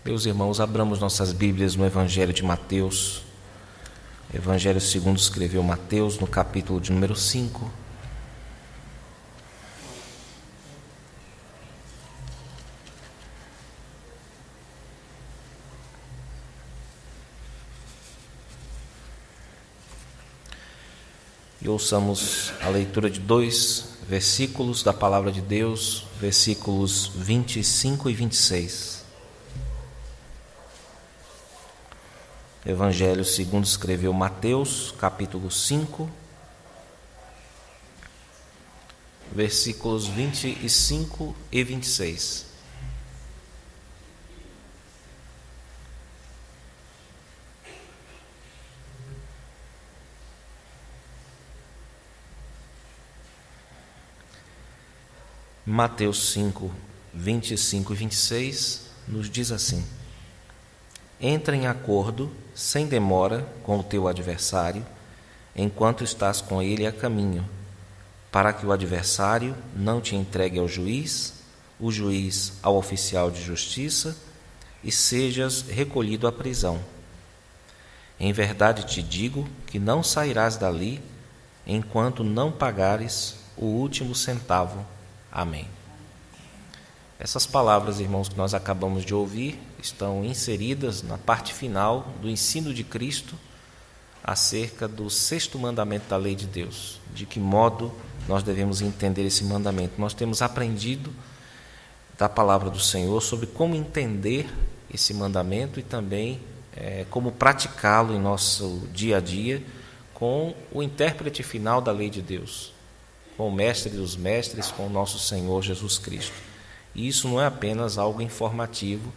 Meus irmãos, abramos nossas Bíblias no Evangelho de Mateus. Evangelho segundo escreveu Mateus, no capítulo de número 5. E ouçamos a leitura de 2 versículos da Palavra de Deus, versículos 25 e 26. Evangelho segundo escreveu Mateus, capítulo 5, versículos 25 e 26. Mateus 5, 25 e 26 nos diz assim: entra em acordo, sem demora, com o teu adversário, enquanto estás com ele a caminho, para que o adversário não te entregue ao juiz, o juiz ao oficial de justiça, e sejas recolhido à prisão. Em verdade te digo que não sairás dali, enquanto não pagares o último centavo. Amém. Essas palavras, irmãos, que nós acabamos de ouvir, estão inseridas na parte final do ensino de Cristo acerca do 6º mandamento da lei de Deus. De que modo nós devemos entender esse mandamento? Nós temos aprendido da palavra do Senhor sobre como entender esse mandamento e também como praticá-lo em nosso dia a dia com o intérprete final da lei de Deus, com o mestre dos mestres, com o nosso Senhor Jesus Cristo. E isso não é apenas algo informativo,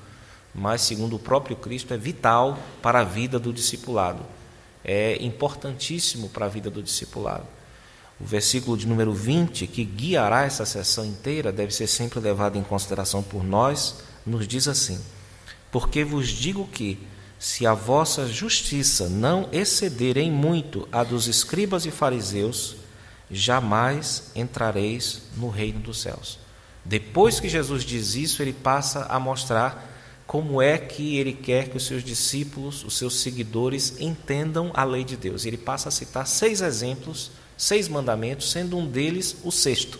mas, segundo o próprio Cristo, é vital para a vida do discipulado. É importantíssimo para a vida do discipulado. O versículo de número 20, que guiará essa sessão inteira, deve ser sempre levado em consideração por nós, nos diz assim: porque vos digo que, se a vossa justiça não exceder em muito a dos escribas e fariseus, jamais entrareis no reino dos céus. Depois que Jesus diz isso, ele passa a mostrar como é que ele quer que os seus discípulos, os seus seguidores, entendam a lei de Deus. Ele passa a citar 6 exemplos, 6 mandamentos, sendo um deles o 6º,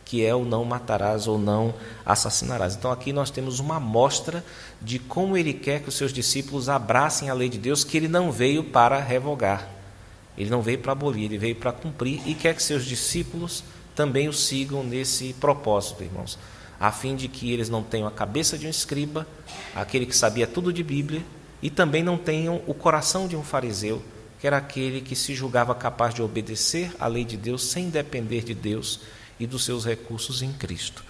que é o não matarás ou não assassinarás. Então aqui nós temos uma amostra de como ele quer que os seus discípulos abracem a lei de Deus, que ele não veio para revogar, ele não veio para abolir, ele veio para cumprir, e quer que seus discípulos também o sigam nesse propósito, irmãos, a fim de que eles não tenham a cabeça de um escriba, aquele que sabia tudo de Bíblia, e também não tenham o coração de um fariseu, que era aquele que se julgava capaz de obedecer à lei de Deus sem depender de Deus e dos seus recursos em Cristo.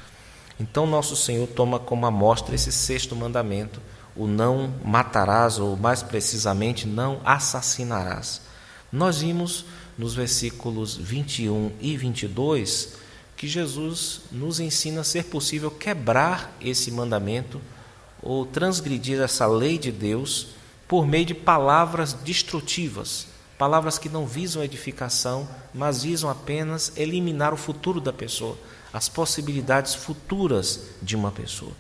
Então nosso Senhor toma como amostra esse 6º mandamento, o não matarás, ou mais precisamente, não assassinarás. Nós vimos nos versículos 21 e 22 que Jesus nos ensina a ser possível quebrar esse mandamento ou transgredir essa lei de Deus por meio de palavras destrutivas, palavras que não visam edificação, mas visam apenas eliminar o futuro da pessoa, as possibilidades futuras de uma pessoa.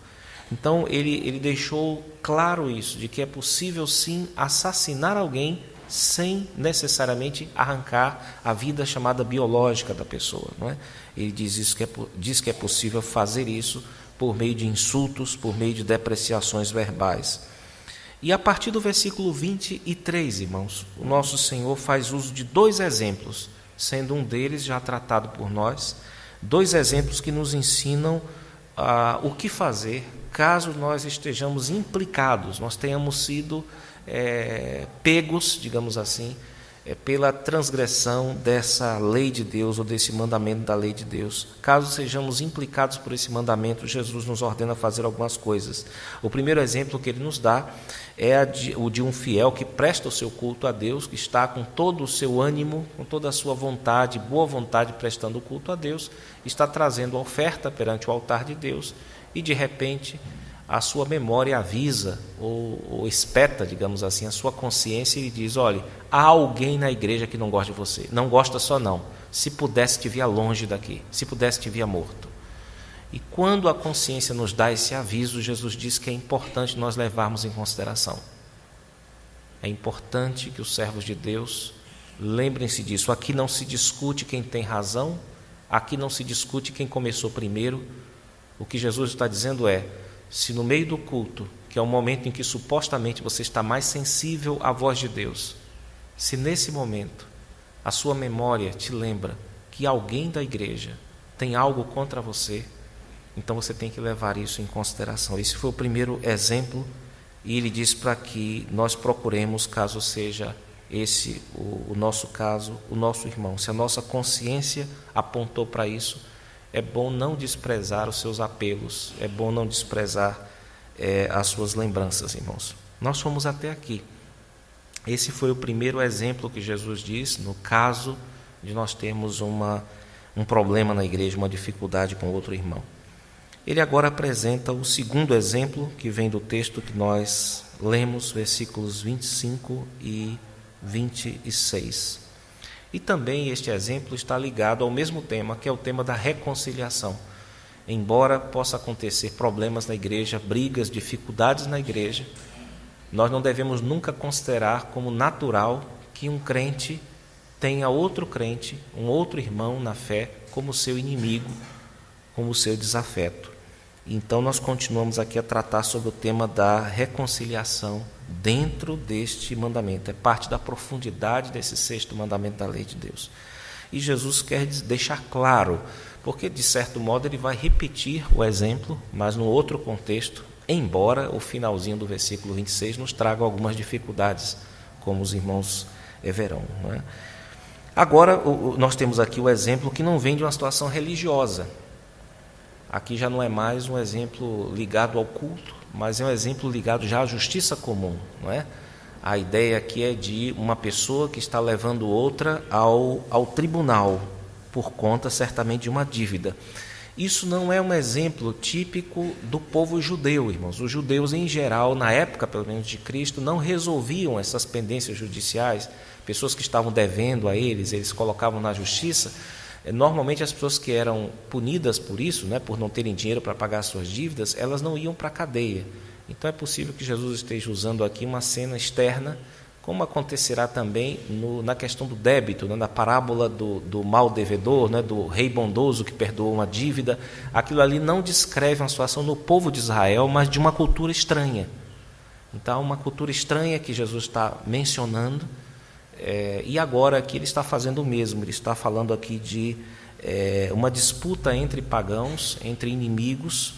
Então ele deixou claro isso, de que é possível sim assassinar alguém sem necessariamente arrancar a vida chamada biológica da pessoa, não é? Ele diz que é possível fazer isso por meio de insultos, por meio de depreciações verbais. E a partir do versículo 23, irmãos, o nosso Senhor faz uso de 2 exemplos, sendo um deles já tratado por nós, 2 exemplos que nos ensinam o que fazer caso nós estejamos implicados, nós tenhamos sido pegos, digamos assim, pela transgressão dessa lei de Deus ou desse mandamento da lei de Deus. Caso sejamos implicados por esse mandamento, Jesus nos ordena fazer algumas coisas. O primeiro exemplo que ele nos dá é o de um fiel que presta o seu culto a Deus, que está com todo o seu ânimo, com toda a sua vontade, boa vontade, prestando o culto a Deus, está trazendo a oferta perante o altar de Deus e, de repente, a sua memória avisa ou espeta, digamos assim, a sua consciência e diz: olha, há alguém na igreja que não gosta de você. Não gosta só não. Se pudesse te via longe daqui, se pudesse te via morto. E quando a consciência nos dá esse aviso, Jesus diz que é importante nós levarmos em consideração. É importante que os servos de Deus lembrem-se disso. Aqui não se discute quem tem razão, aqui não se discute quem começou primeiro. O que Jesus está dizendo é, se no meio do culto, que é o momento em que supostamente você está mais sensível à voz de Deus, se nesse momento a sua memória te lembra que alguém da igreja tem algo contra você, então você tem que levar isso em consideração. Esse foi o primeiro exemplo, e ele diz para que nós procuremos, caso seja esse o nosso caso, o nosso irmão. Se a nossa consciência apontou para isso, é bom não desprezar os seus apelos, é bom não desprezar as suas lembranças, irmãos. Nós fomos até aqui. Esse foi o primeiro exemplo que Jesus diz, no caso de nós termos um problema na igreja, uma dificuldade com outro irmão. Ele agora apresenta o segundo exemplo, que vem do texto que nós lemos, versículos 25 e 26. E também este exemplo está ligado ao mesmo tema, que é o tema da reconciliação. Embora possa acontecer problemas na igreja, brigas, dificuldades na igreja, nós não devemos nunca considerar como natural que um crente tenha outro crente, um outro irmão na fé, como seu inimigo, como seu desafeto. Então nós continuamos aqui a tratar sobre o tema da reconciliação dentro deste mandamento. É parte da profundidade desse sexto mandamento da lei de Deus. E Jesus quer deixar claro, porque de certo modo ele vai repetir o exemplo, mas num outro contexto, embora o finalzinho do versículo 26 nos traga algumas dificuldades, como os irmãos verão, não é? Agora, nós temos aqui o exemplo que não vem de uma situação religiosa. Aqui já não é mais um exemplo ligado ao culto, mas é um exemplo ligado já à justiça comum, não é? A ideia aqui é de uma pessoa que está levando outra ao tribunal, por conta certamente de uma dívida. Isso não é um exemplo típico do povo judeu, irmãos. Os judeus, em geral, na época, pelo menos de Cristo, não resolviam essas pendências judiciais. Pessoas que estavam devendo a eles colocavam na justiça. Normalmente, as pessoas que eram punidas por isso, né, por não terem dinheiro para pagar suas dívidas, elas não iam para a cadeia. Então, é possível que Jesus esteja usando aqui uma cena externa, como acontecerá também na questão do débito, né, na parábola do mal devedor, né, do rei bondoso que perdoou uma dívida. Aquilo ali não descreve uma situação no povo de Israel, mas de uma cultura estranha. Então, uma cultura estranha que Jesus está mencionando, e agora aqui ele está fazendo o mesmo. Ele está falando aqui de uma disputa entre pagãos, entre inimigos,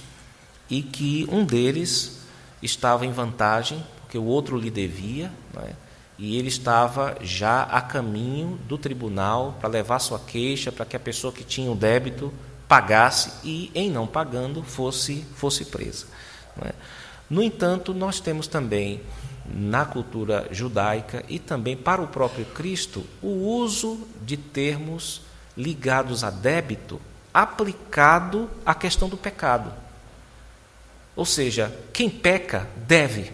e que um deles estava em vantagem, porque o outro lhe devia, né? E ele estava já a caminho do tribunal para levar sua queixa, para que a pessoa que tinha o débito pagasse e, em não pagando, fosse presa, né? No entanto, nós temos também, na cultura judaica e também para o próprio Cristo, o uso de termos ligados a débito aplicado à questão do pecado. Ou seja, quem peca deve,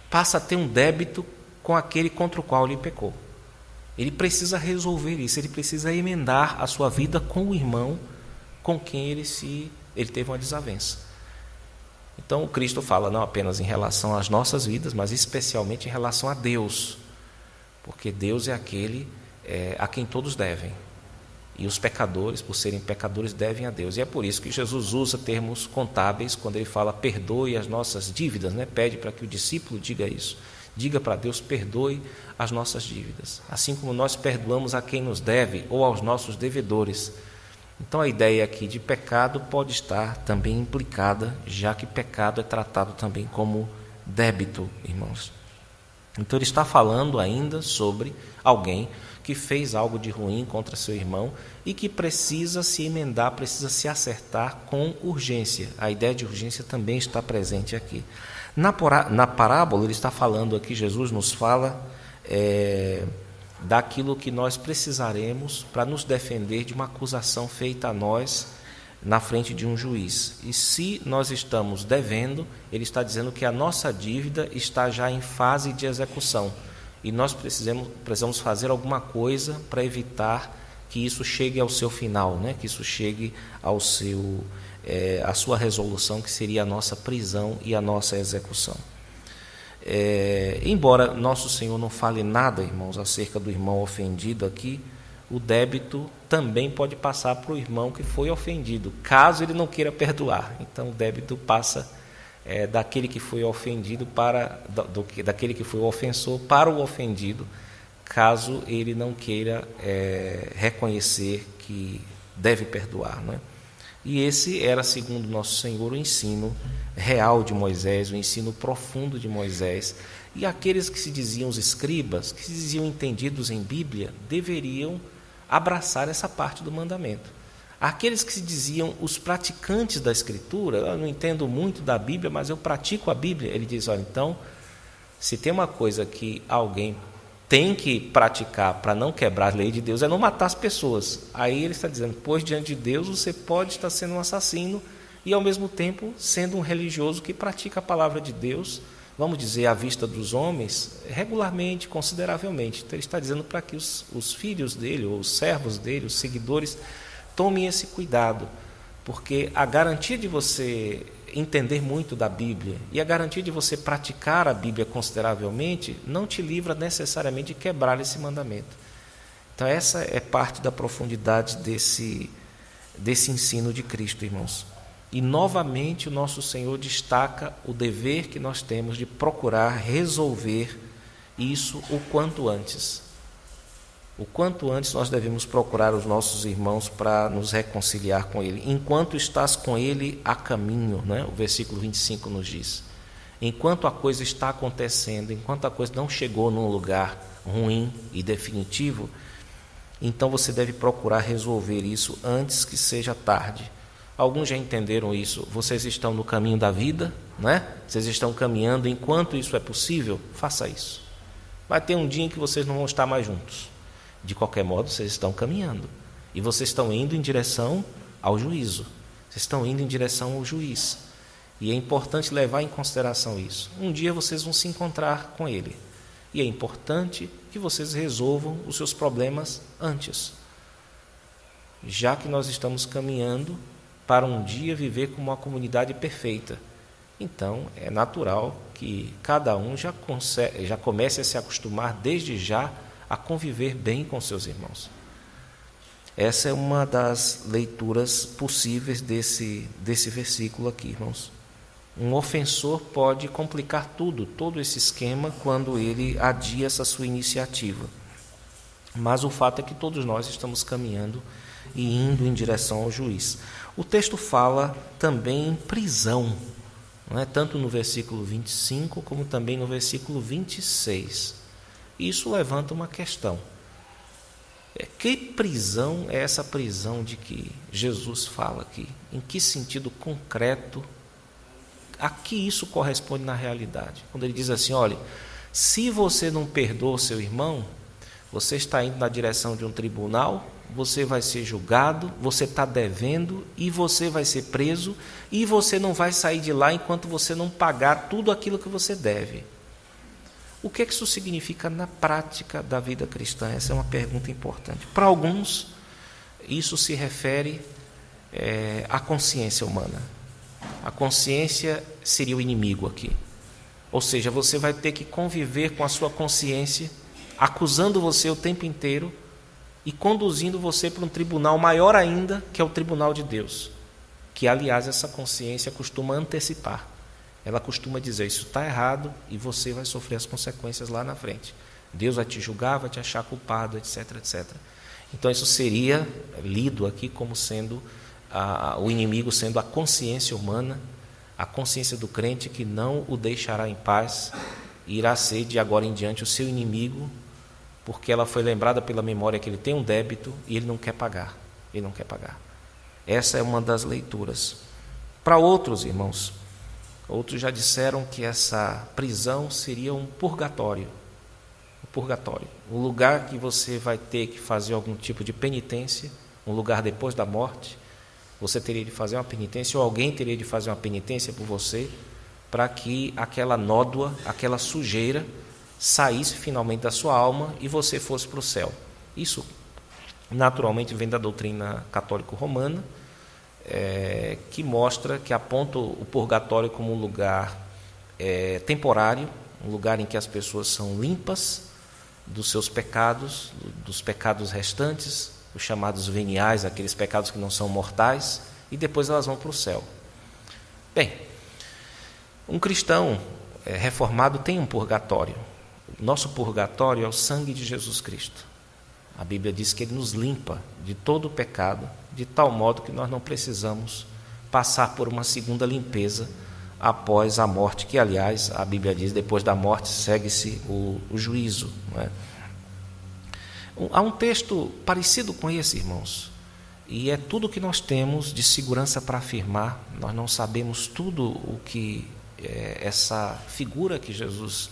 passa a ter um débito com aquele contra o qual ele pecou. Ele precisa resolver isso, ele precisa emendar a sua vida com o irmão com quem ele teve uma desavença. Então o Cristo fala não apenas em relação às nossas vidas, mas especialmente em relação a Deus, porque Deus é aquele a quem todos devem. E os pecadores, por serem pecadores, devem a Deus. E é por isso que Jesus usa termos contábeis quando ele fala perdoe as nossas dívidas, né? Pede para que o discípulo diga isso. Diga para Deus, perdoe as nossas dívidas, assim como nós perdoamos a quem nos deve ou aos nossos devedores. Então a ideia aqui de pecado pode estar também implicada, já que pecado é tratado também como débito, irmãos. Então ele está falando ainda sobre alguém que fez algo de ruim contra seu irmão e que precisa se emendar, precisa se acertar com urgência. A ideia de urgência também está presente aqui. Na parábola, ele está falando aqui, Jesus nos fala daquilo que nós precisaremos para nos defender de uma acusação feita a nós na frente de um juiz. E se nós estamos devendo, ele está dizendo que a nossa dívida está já em fase de execução. E nós precisamos fazer alguma coisa para evitar que isso chegue ao seu final, né? Que isso chegue ao a sua resolução, que seria a nossa prisão e a nossa execução. Embora nosso Senhor não fale nada, irmãos, acerca do irmão ofendido aqui, o débito também pode passar para o irmão que foi ofendido, caso ele não queira perdoar. Então o débito passa daquele que foi ofendido daquele que foi o ofensor para o ofendido, caso ele não queira reconhecer que deve perdoar, né? E esse era, segundo nosso Senhor, o ensino real de Moisés, o ensino profundo de Moisés. E aqueles que se diziam os escribas, que se diziam entendidos em Bíblia, deveriam abraçar essa parte do mandamento. Aqueles que se diziam os praticantes da Escritura, eu não entendo muito da Bíblia, mas eu pratico a Bíblia. Ele diz, olha, então, se tem uma coisa que alguém tem que praticar para não quebrar a lei de Deus, é não matar as pessoas. Aí ele está dizendo, pois diante de Deus você pode estar sendo um assassino e ao mesmo tempo sendo um religioso que pratica a palavra de Deus, vamos dizer, à vista dos homens, regularmente, consideravelmente. Então ele está dizendo para que os filhos dele, ou os servos dele, os seguidores, tomem esse cuidado, porque a garantia de você entender muito da Bíblia e a garantia de você praticar a Bíblia consideravelmente não te livra necessariamente de quebrar esse mandamento. Então essa é parte da profundidade desse ensino de Cristo, irmãos. E novamente o nosso Senhor destaca o dever que nós temos de procurar resolver isso o quanto antes. O quanto antes nós devemos procurar os nossos irmãos para nos reconciliar com ele. Enquanto estás com ele a caminho, né? O versículo 25 nos diz. Enquanto a coisa está acontecendo, enquanto a coisa não chegou num lugar ruim e definitivo, então você deve procurar resolver isso antes que seja tarde. Alguns já entenderam isso. Vocês estão no caminho da vida, né? Vocês estão caminhando. Enquanto isso é possível, faça isso. Vai ter um dia em que vocês não vão estar mais juntos. De qualquer modo, vocês estão caminhando. E vocês estão indo em direção ao juízo. Vocês estão indo em direção ao juiz. E é importante levar em consideração isso. Um dia vocês vão se encontrar com ele. E é importante que vocês resolvam os seus problemas antes. Já que nós estamos caminhando para um dia viver como uma comunidade perfeita. Então, é natural que cada um já comece a se acostumar desde já a conviver bem com seus irmãos. Essa é uma das leituras possíveis desse versículo aqui, irmãos. Um ofensor pode complicar todo esse esquema quando ele adia essa sua iniciativa. Mas o fato é que todos nós estamos caminhando e indo em direção ao juiz. O texto fala também em prisão, não é? Tanto no versículo 25 como também no versículo 26. Isso levanta uma questão. Que prisão é essa prisão de que Jesus fala aqui? Em que sentido concreto? A que isso corresponde na realidade? Quando ele diz assim, olha, se você não perdoa o seu irmão, você está indo na direção de um tribunal, você vai ser julgado, você está devendo e você vai ser preso e você não vai sair de lá enquanto você não pagar tudo aquilo que você deve. O que isso significa na prática da vida cristã? Essa é uma pergunta importante. Para alguns, isso se refere à consciência humana. A consciência seria o inimigo aqui. Ou seja, você vai ter que conviver com a sua consciência, acusando você o tempo inteiro e conduzindo você para um tribunal maior ainda, que é o tribunal de Deus. Que, aliás, essa consciência costuma antecipar. Ela costuma dizer, isso está errado e você vai sofrer as consequências lá na frente. Deus vai te julgar, vai te achar culpado, etc, etc. Então isso seria lido aqui como sendo o inimigo sendo a consciência humana, a consciência do crente que não o deixará em paz, e irá ser de agora em diante o seu inimigo, porque ela foi lembrada pela memória que ele tem um débito e ele não quer pagar. Ele não quer pagar. Essa é uma das leituras. Para outros, irmãos, outros já disseram que essa prisão seria um purgatório. Um purgatório. Um lugar que você vai ter que fazer algum tipo de penitência, um lugar depois da morte. Você teria de fazer uma penitência, ou alguém teria de fazer uma penitência por você, para que aquela nódoa, aquela sujeira, saísse finalmente da sua alma e você fosse para o céu. Isso naturalmente vem da doutrina católico-romana, que mostra, que aponta o purgatório como um lugar temporário, um lugar em que as pessoas são limpas dos seus pecados, dos pecados restantes, os chamados veniais, aqueles pecados que não são mortais, e depois elas vão para o céu. Bem, um cristão reformado tem um purgatório. Nosso purgatório é o sangue de Jesus Cristo. A Bíblia diz que Ele nos limpa de todo o pecado, de tal modo que nós não precisamos passar por uma segunda limpeza após a morte, que, aliás, a Bíblia diz, depois da morte segue-se o juízo. Não é? Há um texto parecido com esse, irmãos, e é tudo o que nós temos de segurança para afirmar. Nós não sabemos tudo o que essa figura que Jesus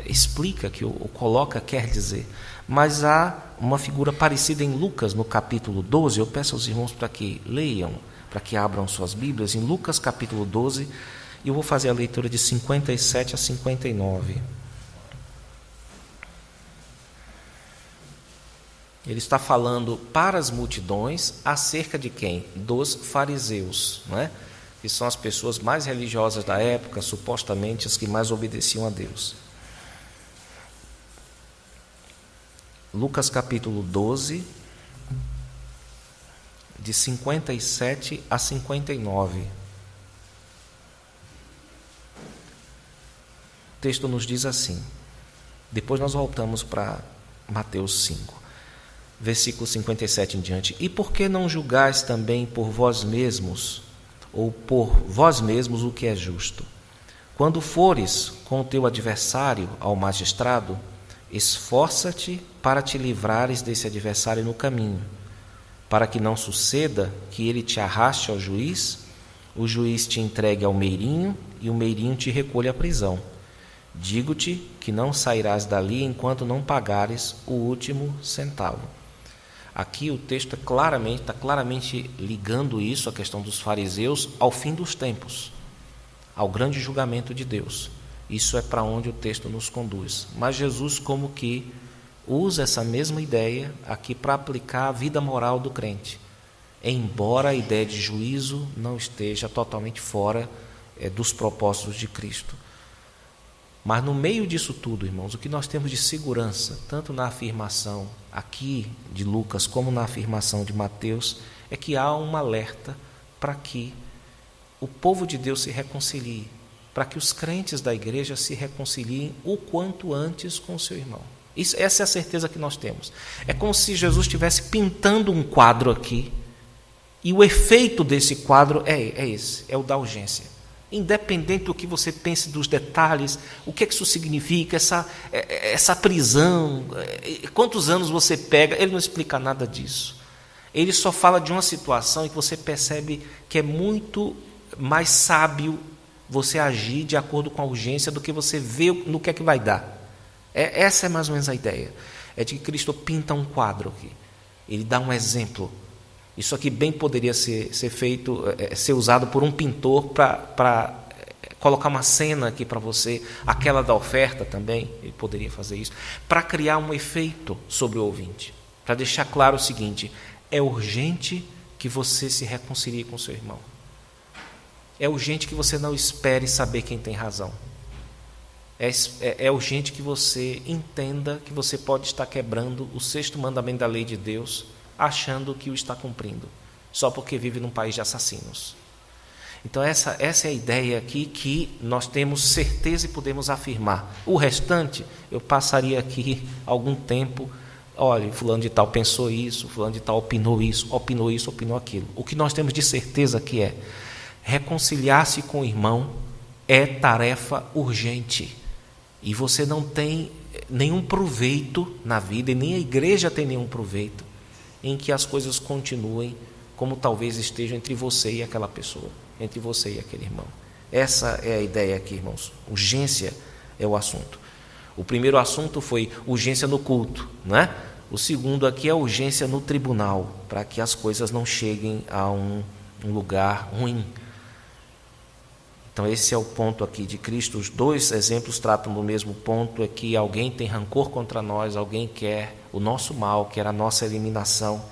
explica, que o coloca, quer dizer, mas há uma figura parecida em Lucas, no capítulo 12. Eu peço aos irmãos para que leiam, para que abram suas Bíblias, em Lucas capítulo 12, e eu vou fazer a leitura de 57 a 59. Ele está falando para as multidões acerca de quem? Dos fariseus, não é? Que são as pessoas mais religiosas da época, supostamente as que mais obedeciam a Deus. Lucas capítulo 12, de 57 a 59. O texto nos diz assim, depois nós voltamos para Mateus 5, versículo 57 em diante. E por que não julgais também por vós mesmos, ou por vós mesmos, o que é justo? Quando fores com o teu adversário ao magistrado, esforça-te para te livrares desse adversário no caminho, para que não suceda que ele te arraste ao juiz, o juiz te entregue ao meirinho e o meirinho te recolha à prisão. Digo-te que não sairás dali enquanto não pagares o último centavo. Aqui o texto está claramente ligando isso, a questão dos fariseus, ao fim dos tempos, ao grande julgamento de Deus. Isso é para onde o texto nos conduz. Mas Jesus como que usa essa mesma ideia aqui para aplicar a vida moral do crente, embora a ideia de juízo não esteja totalmente fora dos propósitos de Cristo. Mas no meio disso tudo, irmãos, o que nós temos de segurança, tanto na afirmação aqui de Lucas como na afirmação de Mateus, é que há um alerta para que o povo de Deus se reconcilie, para que os crentes da igreja se reconciliem o quanto antes com o seu irmão. Essa é a certeza que nós temos. É como se Jesus estivesse pintando um quadro aqui, e o efeito desse quadro é esse, é o da urgência. Independente do que você pense dos detalhes, o que isso significa, essa prisão, quantos anos você pega, ele não explica nada disso. Ele só fala de uma situação em que você percebe que é muito mais sábio você agir de acordo com a urgência do que você ver no que é que vai dar. Essa é mais ou menos a ideia. É de que Cristo pinta um quadro aqui. Ele dá um exemplo. Isso aqui bem poderia ser feito, ser usado por um pintor para colocar uma cena aqui para você, aquela da oferta também, ele poderia fazer isso, para criar um efeito sobre o ouvinte, para deixar claro o seguinte: é urgente que você se reconcilie com seu irmão. É urgente que você não espere saber quem tem razão. É urgente que você entenda que você pode estar quebrando o 6º mandamento da lei de Deus, achando que o está cumprindo, só porque vive num país de assassinos. Então essa é a ideia aqui que nós temos certeza e podemos afirmar. O restante, eu passaria aqui algum tempo, olha, fulano de tal pensou isso, fulano de tal opinou isso, opinou aquilo. O que nós temos de certeza aqui é: reconciliar-se com o irmão é tarefa urgente, e você não tem nenhum proveito na vida, e nem a igreja tem nenhum proveito em que as coisas continuem como talvez estejam entre você e aquela pessoa, entre você e aquele irmão. Essa é a ideia aqui, irmãos. Urgência é o assunto. O primeiro assunto foi urgência no culto, não é? O segundo aqui é urgência no tribunal, para que as coisas não cheguem a um lugar ruim. Então esse é o ponto aqui de Cristo. Os dois exemplos tratam do mesmo ponto, é que alguém tem rancor contra nós, alguém quer o nosso mal, quer a nossa eliminação,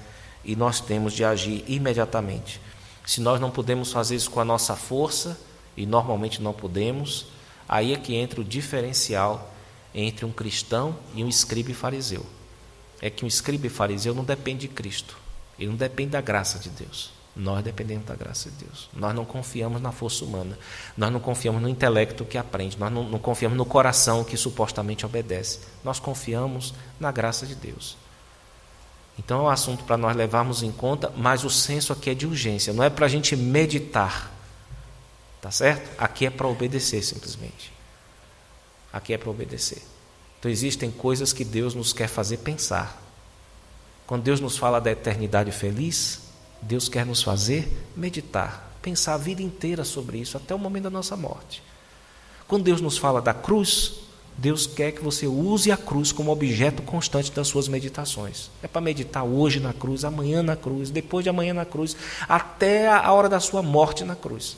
e nós temos de agir imediatamente. Se nós não podemos fazer isso com a nossa força, e normalmente não podemos, aí é que entra o diferencial entre um cristão e um escriba e fariseu. É que um escriba e fariseu não depende de Cristo, ele não depende da graça de Deus. Nós dependemos da graça de Deus. Nós não confiamos na força humana, nós não confiamos no intelecto que aprende, nós não confiamos no coração que supostamente obedece. Nós confiamos na graça de Deus. Então é um assunto para nós levarmos em conta, mas o senso aqui é de urgência, não é para a gente meditar, tá certo? Aqui é para obedecer simplesmente. Aqui é para obedecer. Então existem coisas que Deus nos quer fazer pensar. Quando Deus nos fala da eternidade feliz, Deus quer nos fazer meditar, pensar a vida inteira sobre isso, até o momento da nossa morte. Quando Deus nos fala da cruz, Deus quer que você use a cruz como objeto constante das suas meditações. É para meditar hoje na cruz, amanhã na cruz, depois de amanhã na cruz, até a hora da sua morte na cruz.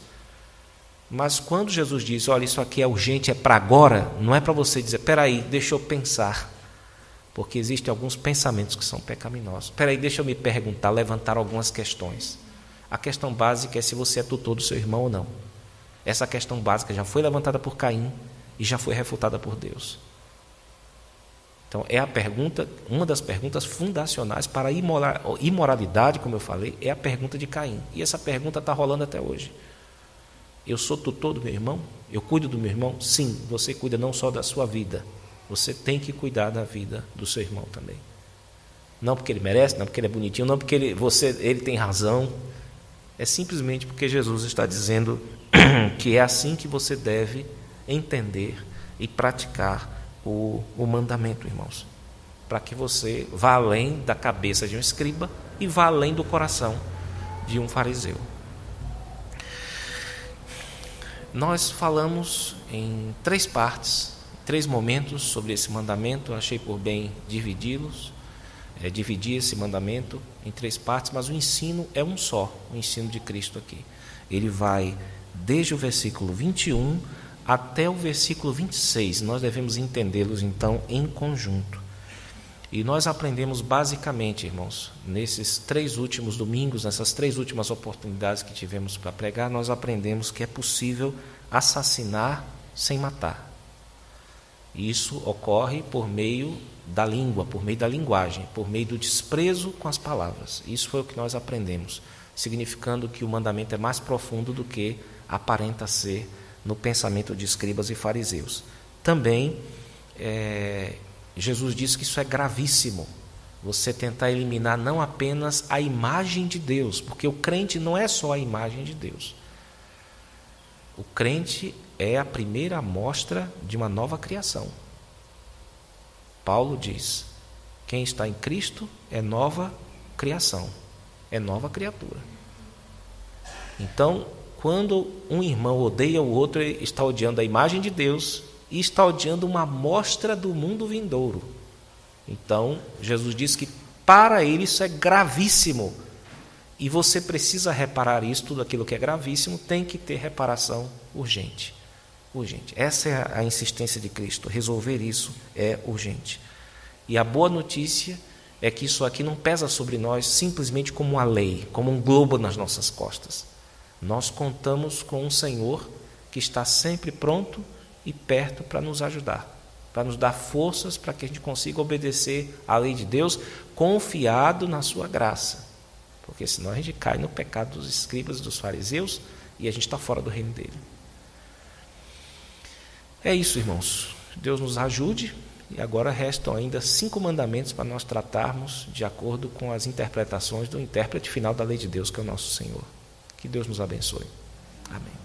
Mas quando Jesus diz, olha, isso aqui é urgente, é para agora, não é para você dizer, espera aí, deixa eu pensar. Porque existem alguns pensamentos que são pecaminosos. Espera aí, deixa eu me perguntar, levantar algumas questões. A questão básica é se você é tutor do seu irmão ou não. Essa questão básica já foi levantada por Caim e já foi refutada por Deus. Então, é a pergunta, uma das perguntas fundacionais para a imoralidade, como eu falei, é a pergunta de Caim. E essa pergunta está rolando até hoje. Eu sou tutor do meu irmão? Eu cuido do meu irmão? Sim, você cuida não só da sua vida, você tem que cuidar da vida do seu irmão também. Não porque ele merece, não porque ele é bonitinho, não porque ele tem razão. É simplesmente porque Jesus está dizendo que é assim que você deve entender e praticar o mandamento, irmãos. Para que você vá além da cabeça de um escriba e vá além do coração de um fariseu. Nós falamos em 3 partes, 3 momentos sobre esse mandamento. Eu achei por bem dividir esse mandamento em 3 partes, mas o ensino é um só, o ensino de Cristo aqui. Ele vai desde o versículo 21 até o versículo 26. Nós devemos entendê-los, então, em conjunto. E nós aprendemos basicamente, irmãos, nesses 3 últimos domingos, nessas 3 últimas oportunidades que tivemos para pregar, nós aprendemos que é possível assassinar sem matar. Isso ocorre por meio da língua, por meio da linguagem, por meio do desprezo com as palavras. Isso foi o que nós aprendemos, significando que o mandamento é mais profundo do que aparenta ser no pensamento de escribas e fariseus. Também, Jesus disse que isso é gravíssimo, você tentar eliminar não apenas a imagem de Deus, porque o crente não é só a imagem de Deus. O crente é a primeira amostra de uma nova criação. Paulo diz, quem está em Cristo é nova criação, é nova criatura. Então, quando um irmão odeia o outro, ele está odiando a imagem de Deus e está odiando uma amostra do mundo vindouro. Então, Jesus diz que para ele isso é gravíssimo. E você precisa reparar isso, tudo aquilo que é gravíssimo tem que ter reparação urgente. Urgente. Essa é a insistência de Cristo, resolver isso é urgente. E a boa notícia é que isso aqui não pesa sobre nós simplesmente como uma lei, como um globo nas nossas costas. Nós contamos com um Senhor que está sempre pronto e perto para nos ajudar, para nos dar forças para que a gente consiga obedecer à lei de Deus, confiado na sua graça. Porque senão a gente cai no pecado dos escribas e dos fariseus e a gente está fora do reino dele. É isso, irmãos. Deus nos ajude. E agora restam ainda 5 mandamentos para nós tratarmos de acordo com as interpretações do intérprete final da lei de Deus, que é o nosso Senhor. Que Deus nos abençoe. Amém.